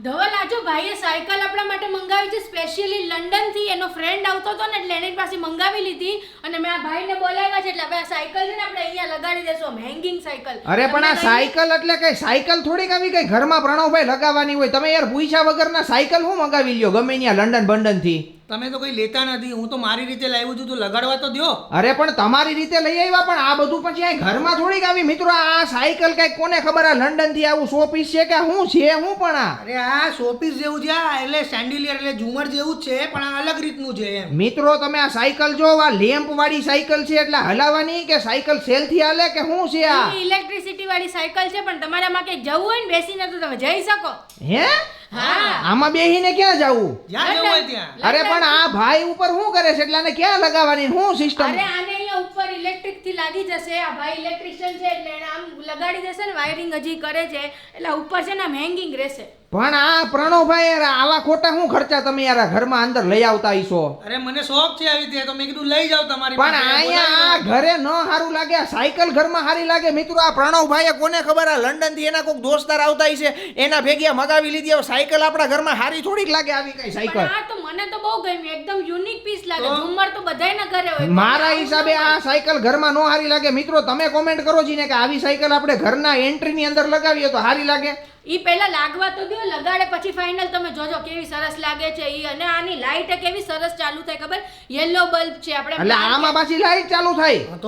ધવલ આજો ભાઈએ સાયકલ આપણા માટે મંગાવી છે સ્પેશિયલી લંડન થી. એનો ફ્રેન્ડ આવતો હતો ને એટલે એની પાસે મંગાવી લીધી અને મેં આ ભાઈને બોલાવ્યા છે એટલે હવે આ સાયકલ છે ને આપણે અહીંયા લગાડી દેશું, હેંગિંગ સાયકલ. અરે પણ આ સાયકલ એટલે કઈ સાયકલ થોડીક આવી કઈ ઘરમાં પ્રણવભાઈ લગાવવાની હોય. તમે યાર પૂછ્યા વગરના સાયકલ હું મંગાવી લ્યો ગમે ત્યાં લંડન બંડન થી. તમે તો કઈ લેતા નથી, હું તો મારી રીતે લાવ્યું છું, તો લગાડવા તો દ્યો. અરે પણ તમારી રીતે લઈ આવ્યા, પણ આ બધું પછી આ ઘરમાં થોડીક આવી. મિત્રો આ સાયકલ કઈ કોને ખબર આ લંડન થી આવું શો પીસ છે કે શું છે હું પણ આ. અરે આ શોપીસ જેવું છે, આ એટલે સેન્ડિલિયર એટલે ઝુમર જેવું જ છે, પણ આ અલગ રીતનું છે એમ. મિત્રો તમે આ સાયકલ જો, આ લેમ્પ વાળી સાયકલ છે એટલે હલાવવાની કે સાયકલ સેલ થી હાલે કે શું છે આ? ઇલેક્ટ્રિસિટી વાળી સાયકલ છે, પણ તમારામાં કઈ જવું હોય ને બેસીને તો તમે જઈ શકો. હે હા, આમાં બેહીને ક્યાં જવું? જ્યાં જવું હોય ત્યાં. અરે પણ આ ભાઈ ઉપર શું કરે છે એટલે આને ક્યાં લગાવવાની શું સિસ્ટમ? અરે આને અહીંયા ઉપર ઇલેક્ટ્રિક થી લાગી જશે. આ ભાઈ ઇલેક્ટ્રિશિયન છે એટલે એને આમ લગાડી દેશે ને, વાયરિંગ હજી કરે છે એટલે ઉપર છે ને આમ હેંગિંગ રહેશે. પણ આ પ્રણવભાઈ યાર આવા ખોટા શું ખર્ચા તમે યાર આ ઘરમાં અંદર લઈ આવતા હશો? અરે મને શોખ છે આવી રીતે, તો મેં કીધું લઈ જાવ તમારી પણ પાસે. અહીંયા આ ઘરે ન સારું લાગે, આ સાયકલ ઘરમાં સારી લાગે. મિત્રો આ પ્રણવભાઈએ કોને ખબર આ લંડન થી એના કોઈક દોસ્તાર આવતા હશે એના ભેગી મગાવી લીધી. હવે સાયકલ આપણા ઘરમાં સારી થોડીક લાગે આવી કઈ સાયકલ. પણ આ તો મને તો બહુ ગમી, એકદમ યુનિક પીસ લાગે. ઝુમર તો બધાયના ઘરે હોય. મારા હિસાબે આ સાયકલ ઘરમાં નો સારી લાગે. મિત્રો તમે કોમેન્ટ કરો છો ને કે આવી સાયકલ આપણે ઘરના એન્ટ્રી ની અંદર લગાવીએ તો સારી લાગે. ઈ પહેલા લાગવા તો દો, લગાડે પછી ફાઇનલ તમે જોજો કેવી સરસ લાગે છે ઈ. અને આની લાઈટ કેવી સરસ ચાલુ થાય ખબર? યેલો બલ્બ છે આપણે. એટલે આમાં પાછી લાઈટ ચાલુ થાય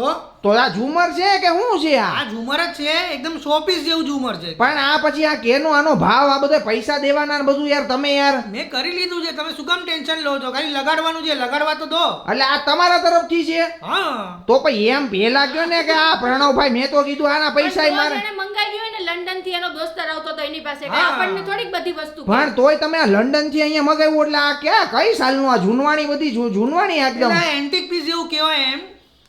તો આ ઝુમર છે કે શું છે આ? આ ઝુમર જ છે, એકદમ શોપીસ જેવું ઝુમર છે. પણ આ પછી આ કેનો આનો ભાવ, આ બધા પૈસા દેવાના ને બધું યાર તમે યાર. મેં કરી લીધું છે, તમે શું કામ ટેન્શન લો છો? ખાલી લગાડવાનું છે, લગાડવા તો દો. એટલે આ તમારા તરફથી છે? હા તો પછી એમ પેલા કયો ને કે આ પ્રણવભાઈ મેં તો કીધું આના પૈસા મારે. એને મંગાવી હોય ને લંડન થી, એનો દોસ્તાર આવતો તો એની પાસે, કે હા. આપણને થોડીક બધી વસ્તુ પણ તોય તમે આ લંડન થી અહીંયા મગાવ્યું એટલે આ ક્યાં કઈ સાલનું? આ જૂનવાણી બધી જૂનવાણી એકદમ. એટલે એન્ટિક પીસ જેવું કહેવાય એમ,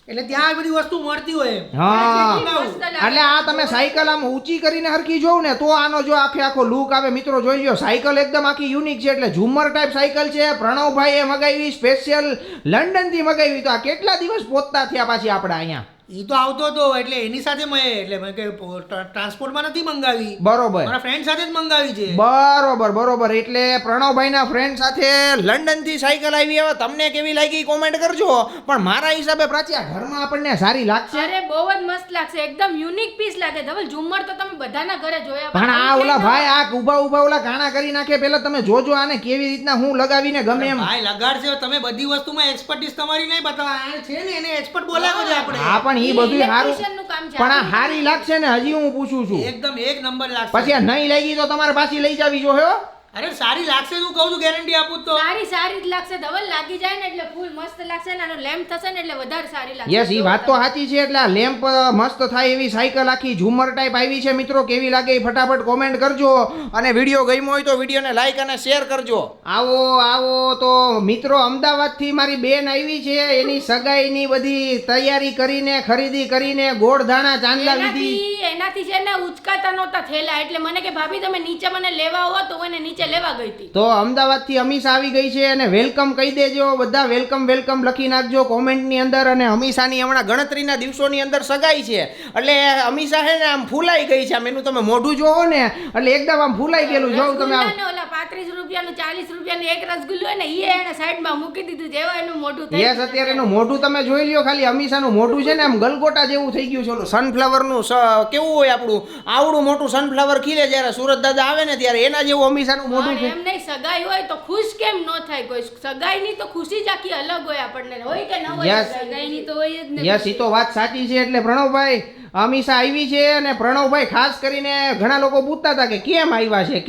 એટલે ત્યાં આ બધી વસ્તુ મળતી હોય એમ. હા મસ્ત લાગે. એટલે આ તમે સાયકલ આમ ઊંચી કરીને હરખી જોવ ને તો આનો જો આખો લુક આવે. મિત્રો જોઈ લો, સાયકલ એકદમ આખી યુનિક છે. એટલે ઝુમર ટાઈપ સાયકલ છે. પ્રણવભાઈએ મગાવી સ્પેશિયલ લંડન થી મગાવી. તો આ કેટલા દિવસ પહોંચતા થયા પાછી આપણે અહીંયા? ઈ તો આવતો હતો એટલે એની સાથે મેં એટલે મેં કે ટ્રાન્સપોર્ટમાં નથી મંગાવી, બરોબર મારા ફ્રેન્ડ સાથે જ મંગાવી છે. બરોબર. એટલે પ્રણવભાઈના ફ્રેન્ડ સાથે લંડન થી સાયકલ આવી. હવે તમને કેવી લાગી કોમેન્ટ કરજો. પણ મારા હિસાબે પ્રાચી આ ઘરમાં આપણને સારી લાગશે. અરે બહુ જ મસ્ત લાગશે, એકદમ યુનિક પીસ લાગે. ધવલ ઝુમર તો તમે બધાના ઘરે જોયા, પણ આ ઓલા ભાઈ આ ઊભા ઓલા ગાણા કરી નાખે. પેલા તમે જોજો આને કેવી રીતના હું લગાવીને ગમે એમ. ભાઈ લગાડશે, તમે બધી વસ્તુમાં એક્સપર્ટીસ તમારી નહીં બતાવો. આ છે ને એને એક્સપર્ટ બોલાવો છે આપણે. હા પણ ઈ બધું સારું, electrician નું કામ છે. પણ આ હારી લાગશે ને હજી હું પૂછું છું. એકદમ એક નંબર લાગશે. પછી આ નહીં લાગી તો તમારે પાછી લઈ જાવી જો હો. અરે સારી લાગશે, હું કહું છું, ગેરંટી આપું તો. સારી જ લાગશે ધવલ. લાગી જાય ને એટલે ફૂલ મસ્ત લાગશે ને આનો લેમ્પ થશે ને એટલે વધારે સારી લાગશે. યસ ઈ વાત તો સાચી છે. એટલે આ લેમ્પ મસ્ત થાય એવી સાયકલ આખી ઝુમર ટાઈપ આવી છે. મિત્રો કેવી લાગે એ ફટાફટ કોમેન્ટ કરજો. અને વિડીયો ગમ્યો હોય તો વિડીયોને લાઈક અને શેર કરજો. આવો તો મિત્રો અમદાવાદથી મારી બેન આવી છે. એની સગાઈની બધી તૈયારી કરીને ખરીદી કરીને ગોળ ધાણા ચાંદલા લીધી. એનાથી છે ને ઉચકાતા નહોતા થેલા, એટલે મને કે ભાભી તમે નીચે મને લેવા આવો, તો એને નીચે લેવા ગઈ હતી. તો અમદાવાદથી અમીષા આવી ગઈ છે અને વેલકમ કહી દેજો બધા. વેલકમ લખી નાખજો કોમેન્ટની અંદર. અને અમીષાની હમણાં ગણતરીના દિવસોની અંદર સગાઈ છે એટલે અમીષા છે ને આમ ફૂલાઈ ગઈ છે. આમ એનું તમે મોઢું જોવો ને એટલે એકદમ આમ ફૂલાઈ ગયેલું જોવ તમે. ઓલા 35 રૂપિયાનું 40 રૂપિયાનું એક રસગુલ્લો હોય ને ઈ એને સાઈડમાં મૂકી દીધું, જેવા એનું મોઢું થઈ યસ અત્યારે એનું મોઢું તમે જોઈ લ્યો. ખાલી અમીષાનું મોઢું છે ને આમ ગલગોટા જેવું થઈ ગયું છે. ઓલું સનફ્લાવરનું કેવું હોય આપણું આવડું મોટું સનફ્લાવર ખીલે જ્યારે સુરત દાદા આવે ને ત્યારે એના જેવું અમીષાનું મોઢું છે. એમ નહીં, સગાઈ હોય તો ખુશ કેમ ન થાય કોઈ? સગાઈની તો ખુશી જ આખી અલગ હોય આપણને, હોય કે ન હોય? Yes. સગાઈની તો હોય જ ને. યસ ઈ તો વાત સાચી છે. એટલે પ્રણવભાઈ અમીષા આવી છે અને પ્રણવભાઈ ખાસ કરીને ઘણા લોકો પૂછતા હતા કે કેમ આવ્યા છે.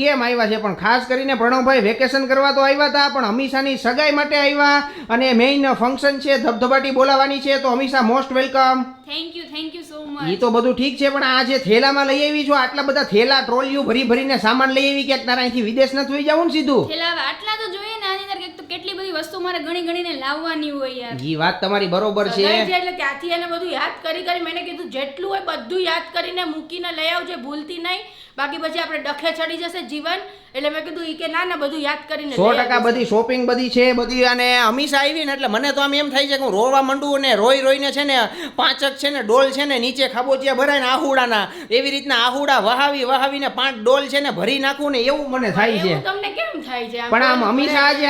પણ ખાસ કરીને પ્રણવભાઈ વેકેશન કરવા તો આવ્યા હતા, પણ અમીષાની સગાઈ માટે આવ્યા. અને મેઇન ફંક્શન છે, ધબધબાટી બોલાવાની છે. તો Amisha most welcome. Thank you so much. ઈ તો બધું ઠીક છે, પણ આ જે થેલામાં લઈ આવી છો, આટલા બધા થેલા ટ્રોલિયું ભરીને સામાન લઈ આવી, ક્યાંક તારા અહીંથી વિદેશ નથી થઈ જવું ને સીધું? થેલા આટલા તો જોઈએ ને, આની અંદર તો કેટલી બધી વસ્તુ મારે ગણીને લાવવાની હોય યાર. ઈ વાત તમારી બરોબર છે. સગાઈ છે એટલે ત્યાંથી એને બધું યાદ કરી મેં કીધું જેટલું હોય બધું યાદ કરીને મૂકીને લઈ આવજો, ભૂલતી નહીં. બાકી પછી આપણે ડખે ચડી જશે જીવન. એટલે મેં કીધું ઈ કે ના બધું યાદ કરીને 100% બધી શોપિંગ બધી છે બધી. અને અમીષા આવી ને એટલે મને તો આમ એમ થાય છે કે હું રોવા માંડું ને રોઈને છે ને પાંચક છે ને ડોલ છે ને નીચે ખાબોચિયા ભરાય ને આહુડાના એવી રીતના આહુડા વહાવીને 5 ડોલ છે ને ભરી નાખું ને એવું મને થાય છે. એવું તમને કેમ થાય છે? પણ આમ અમીષા આજે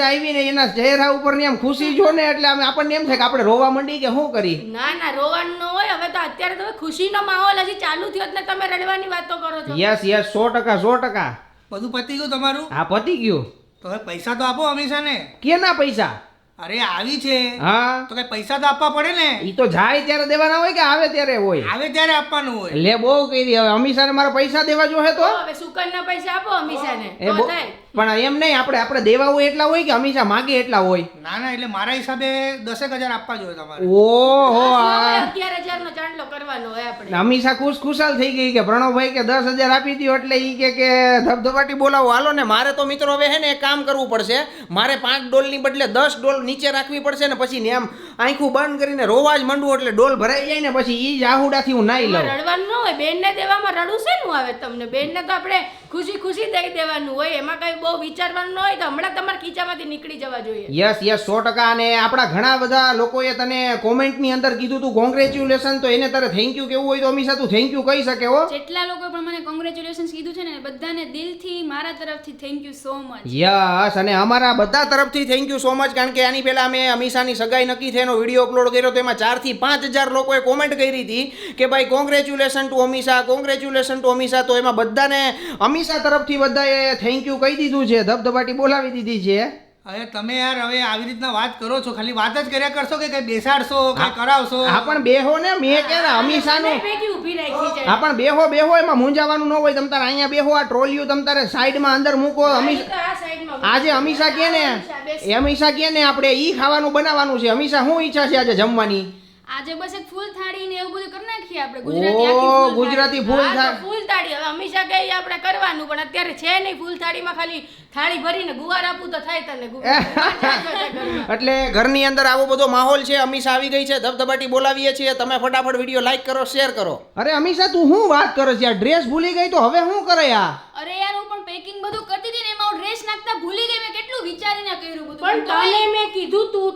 આવી ને એના ચહેરા ઉપર ની આમ ખુશી જો ને એટલે આપણને એમ થાય કે આપણે રોવા માંડી કે શું કરી. ના રોવાનું ન હોય. હવે તો અત્યારે તો ખુશીનો માહોલ હજી ચાલુ થયો એટલે તમે રડવાની વાતો કરો છો. યસ 100%. બધું પતી ગયું તમારું? હા પતી ગયું. તો હવે પૈસા તો આપો અમીષાને. કેના પૈસા? અરે આવી છે હા તો કઈ પૈસા તો આપવા પડે ને. ઈ તો જાય ત્યારે દેવાના હોય કે આવે ત્યારે હોય? આવે ત્યારે આપવાનું હોય. લે બહુ કહી દે. હવે અમીષાને મારા પૈસા દેવા જોઈએ તો હવે સુકનના પૈસા આપો અમીષાને એ તો બહુ- થાય. પણ એમ નહીં આપણે દેવા હોય એટલા હોય કે અમીષા માગે એટલા હોય? ના એટલે મારા હિસાબે 10,000 આપવા જોઈએ તમારે. ઓહો હવે આ 11,000 નો ચાંદલો કરવાનો હોય આપણે. અમીષા ખુશાલ થઈ ગઈ કે પ્રણવભાઈ કે 10,000 આપી દો એટલે ઈ કે ધબધબાટી બોલાવો. હાલો ને મારે તો મિત્રો હવે હે ને એક કામ કરવું પડશે. મારે 5 ડોલની બદલે 10 ડોલ નીચે રાખવી પડશે ને પછી ને આમ આંખું બંધ કરીને રોવા જ માંડવું એટલે ડોલ ભરાઈ જાય ને પછી ઈ જ આહુડાથી હું નાઈ લઉં. રડવાનું ન હોય. બેનને દેવામાં રડું શેનું આવે તમને? બેનને તો આપણે ખુશી દઈ દેવાનું હોય. એમાં કઈ બહુ વિચારવાનું ન હોય. તો હમણાં તમારા ખીચામાંથી નીકળી જવા જોઈએ. યસ 100%. અને આપણા ઘણા બધા લોકોએ તને કોમેન્ટની અંદર કીધું તું કોંગ્રેચ્યુલેશન, તો એને તારે થેન્ક યુ કેવું હોય તો અમીષા તું થેન્ક યુ કહી શકે હો. જેટલા લોકો પણ મને કોંગ્રેચ્યુલેશન્સ કીધું છે ને બધાને દિલથી મારા તરફથી thank you so much. Yes. અને અમારા બધા તરફથી થેન્ક યુ સો મચ. કારણ કે આની પહેલા અમે અમીષાની સગાઈ નક્કી થઈને વિડીયો અપલોડ કર્યો તો એમાં 4 થી 5,000 લોકોએ કોમેન્ટ કરી હતી કે ભાઈ congratulation to Amisha, congratulation to Amisha. તો એમાં બધાને અમીષા તરફથી બધાએ થેન્ક યુ કહી દીધું છે, ધબધબાટી બોલાવી દીધી છે. હવે તમે યાર હવે આવી રીતના વાત કરો છો, ખાલી વાત જ કર્યા કરશો કે કઈ બેસાડશો કઈ કરાવશો. હા પણ બેહો ને, મેં કે અમીષાનું ભેગી ઊભી રાખી છે. હા પણ બેહો એમાં મૂંઝાવાનું ન હોય. તમ તારે અહીંયા બેહો, આ ટ્રોલિયું તમ તારે સાઈડમાં અંદર મૂકો. આ સાઈડમાં આજે અમીષા કે ને અમીષા કે ને આપણે ઈ ખાવાનું બનાવવાનું છે. અમીષા શું ઈચ્છા છે આજે જમવાની? આજે બસ એક ફૂલ થાળી ને એવું બધું કરી નાખીએ આપણે ઓ ગુજરાતી ફૂલ હા, થાળી. તો ફૂલ થાળી. હવે અમીષા કે ઈ આપણે કરવાનું પણ અત્યારે છે નહીં. ફૂલ થાળીમાં ખાલી થાળી ભરીને ગુવાર આપું તો થાય તને ગુવાર. એટલે ઘરની અંદર આવો બધો માહોલ છે. અમીષા આવી ગઈ છે, ધબધબાટી બોલાવીએ છીએ. તમે ફટાફટ વિડીયો લાઈક કરો, શેર કરો. અરે અમીષા તું શું વાત કરે છે? આ ડ્રેસ ભૂલી ગઈ તો હવે શું કરે આ? અરે યાર હું પણ પેકિંગ બધું કરતી હતી ને એમાં ડ્રેસ નાખતા ભૂલી ગઈ. મેં કેટલું વિચારીને કર્યું બધું. પણ તને મેં કીધું તું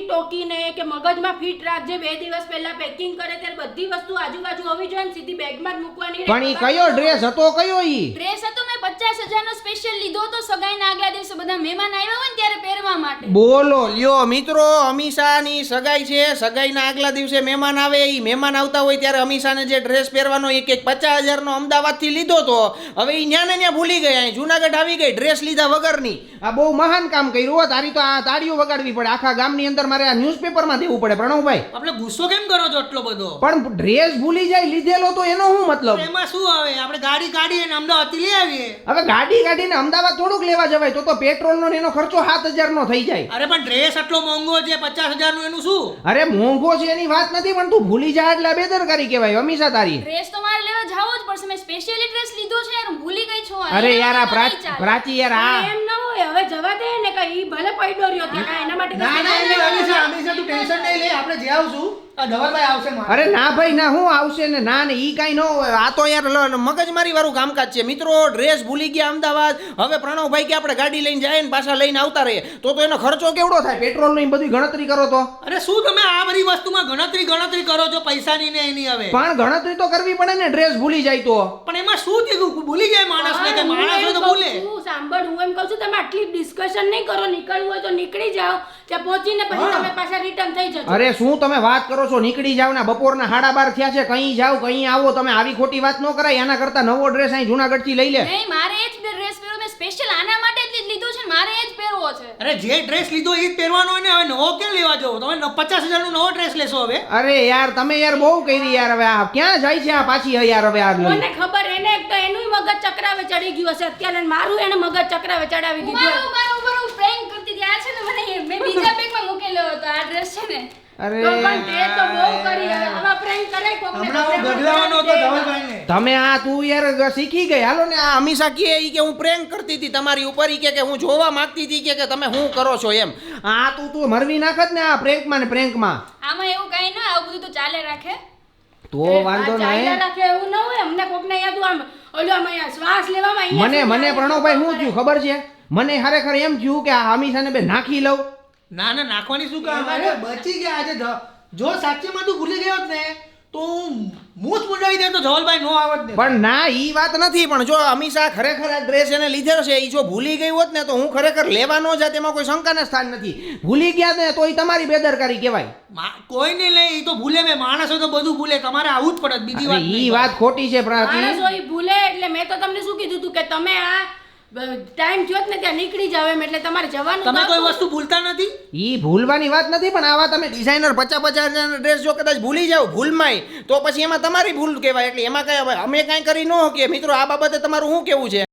ટોકીને કે મગજમાં ફિટ રાખજે. 2 દિવસ પહેલા પેકિંગ કરે ત્યારે બધી વસ્તુ આજુબાજુ હોવી જોઈએ ને સીધી બેગમાં જ મૂકવાની. પણ ઈ કયો ડ્રેસ હતો? કયો ઈ ડ્રેસ હતો મેં 50,000 નો સ્પેશિયલ લીધો તો સગાઈના આગલા દિવસે બધા મહેમાન આવ્યા હોય ને ત્યારે પહેરવા માટે. બોલો લ્યો મિત્રો, અમીષાની સગાઈ છે. સગાઈના આગલા દિવસે મહેમાન આવે. ઈ મહેમાન આવતા હોય ત્યારે અમીષાને જે ડ્રેસ પહેરવાનો એક 50,000 નો અમદાવાદથી લીધો તો હવે ઈ ન્યા ને ન્યા ભૂલી ગયા. જુનાગઢ આવી ગઈ ડ્રેસ લીધા વગરની. આ બહુ મહાન કામ કર્યું હો. તારી તો આ તાળીઓ વગાડવી પડે. આખા ગામની અંદર મારે આ ન્યૂઝપેપરમાં દેવું પડે. પ્રણવભાઈ આપણે ગુસ્સો કેમ કરો છો એટલો બધો? પણ ડ્રેસ ભૂલી જાય લીધેલો તો એનો શું મતલબ? એમાં શું આવે? આપણે ગાડી કાઢીએ ને અમદાવાદથી લઈ આવીએ. હવે ગાડી કાઢીને અમદાવાદ થોડુંક લેવા જવાય તો પેટ્રોલનો ને એનો ખર્ચો 7,000 નો થઈ જાય. અરે પણ ડ્રેસ આટલો મોંઘો છે 50,000 નું, એનું શું? અરે મોંઘો છે એની વાત નથી, પણ તું ભૂલી જા એટલે આ બેદરકારી કહેવાય અમીષા તારી. ડ્રેસ તો મારે લેવા જાવો જ પડશે. મેં સ્પેશિયલી ડ્રેસ લીધો છે યાર, હું ભૂલી ગઈ છું. અરે યાર આ નહીં ચાલે. પ્રાચી યાર આ એમ ન હોય. હવે જવા દે ને કઈ ઈ ભલે પડ્યો રહ્યો ત્યાં કાંઈ એના માટે ના ના એટલે અમીષા તું ટેન્શન નહીં લે, આપણે જે આવશું આ ધવલભાઈ આવશે મારે. અરે ના ભાઈ ના, હું આવશે ને ના ને ઈ કાઈ ન હોય. આ તો યાર મગજમારી વાળું કામકાજ છે મિત્રો. ડ્રેસ ભૂલી ગયા અમદાવાદ. હવે પ્રણવભાઈ કે આપણે ગાડી લઈને જાય ને પાછા લઈને આવતા રહીએ તો એનો ખર્ચો કેવડો થાય? પેટ્રોલ ની બધી ગણતરી કરો તો. અરે શું તમે આ બધી વસ્તુમાં ગણતરી કરો છો પૈસાની ને એની? હવે પણ ગણતરી તો કરવી પડે ને, ડ્રેસ ભૂલી જાય તો. પણ એમાં શું થયું? ભૂલી જાય માણસ ને, કે માણસ હોય તો ભૂલે. સાંભળ, હું એમ કહું છું તમે આટલી ડિસ્કશન નહીં કરો. નીકળવું હોય તો નીકળી જાઓ. ત્યાં પહોંચીને પછી તમે પાછા રિટર્ન થઈ જજો. અરે શું તમે વાત કરો છો? નીકળી જાવ ને, બપોરના 12:30 થયા છે. કहीं જાવ કहीं આવો, તમે આવી ખોટી વાત ન કરાય. આના કરતા નવો ડ્રેસ અહીં જુનાગઢ થી લઈ લે. નહીં મારે એ જ ડ્રેસ પહેરવો. મેં સ્પેશિયલ આના માટે જ લીધો છે ને, મારે એ જ પહેરવો છે. અરે જે ડ્રેસ લીધો એ જ પહેરવાનો હોય ને. હવે નવો કેમ લેવા જવો? તમે 50,000 નો નવો ડ્રેસ લેશો હવે? અરે યાર તમે યાર બહુ કરી યાર. હવે આ ક્યાં જાય છે આ પાછી? યાર હવે આ મને ખબર, એને એક તો એનું મગજ ચક્રાવે ચડી ગયું હશે અત્યારે. મારું એને મગજ ચક્રાવે ચડાવી દીધું. મારું પ્રેન્ક કરતી હતી. આ છે ને મને મેં બીજા બેગમાં મૂકેલો હતો આ ડ્રેસ છે ને. અરે તો પણ તે તો બહુ કરી. હવે આવા prank કરાય કોકને. હમણાં હું ગઢડાવાનો હતો ધવલભાઈને. તમે આ તું યાર શીખી ગઈ. હાલો ને આ અમીષા કહે ઈ કે હું પ્રેન્ક કરતી હતી તમારી ઉપર. ઈ કે હું જોવા માંગતી હતી કે તમે શું કરો છો એમ. આ તું મરવી નાખત ને આ પ્રેન્કમાં ને પ્રેન્કમાં. આમાં એવું કઈ ના, આવું બધું તો ચાલે રાખે. તો વાંધો આ ચાલ્યા નહીં. રાખે એવું ન હોય. અમને કોકને અહીંયા તું આમ ઓલો આમ અહીંયા શ્વાસ લેવામાં અહીંયા મને પ્રણવભાઈ શું થયું ખબર છે? મને ખરેખર એમ થયું કે આ હમીસાને બે નાખી લઉં. ના ના નાખવાની શું કામ? અરે બચી ગયા આજે જો સાચેમાં તું ભૂલી ગયો હોત ને તો મૂછ મુંડાવી દે તો ધવલભાઈ નો આવત ને. પણ ના ઈ વાત નથી. પણ જો અમીષા ખરેખર આ ડ્રેસ એને લીધેલો છે, ઈ જો ભૂલી ગઈ હોત ને તો હું ખરેખર લેવા ન જાત, એમાં કોઈ શંકાના સ્થાન નથી. ભૂલી ગયા ને તો ઈ તમારી બેદરકારી કહેવાય. કોઈને લઈ ઈ તો ભૂલે. મેં માણસો તો બધું ભૂલે. તમારે આવું જ પડે. બીજી વાત ઈ નહીં. વાત ખોટી છે પ્રાચી. માણસો ઈ ભૂલે એટલે મેં તો તમને શું કીધું તું કે તમે આ ટાઈમ થયો ને ત્યાં નીકળી જાવ એમ, એટલે તમારે જવાનું તમે તો કોઈ હતું. વસ્તુ ભૂલતા નથી. ઈ ભૂલવાની વાત નથી, પણ આવા તમે ડિઝાઇનર 50,000 ડ્રેસ જો કદાચ ભૂલી જાવ ભૂલમાંય તો પછી એમાં તમારી ભૂલ કહેવાય. એટલે એમાં કઈ અમે કાંઈ કરી ન શકીએ. મિત્રો આ બાબતે તમારું શું કેવું છે?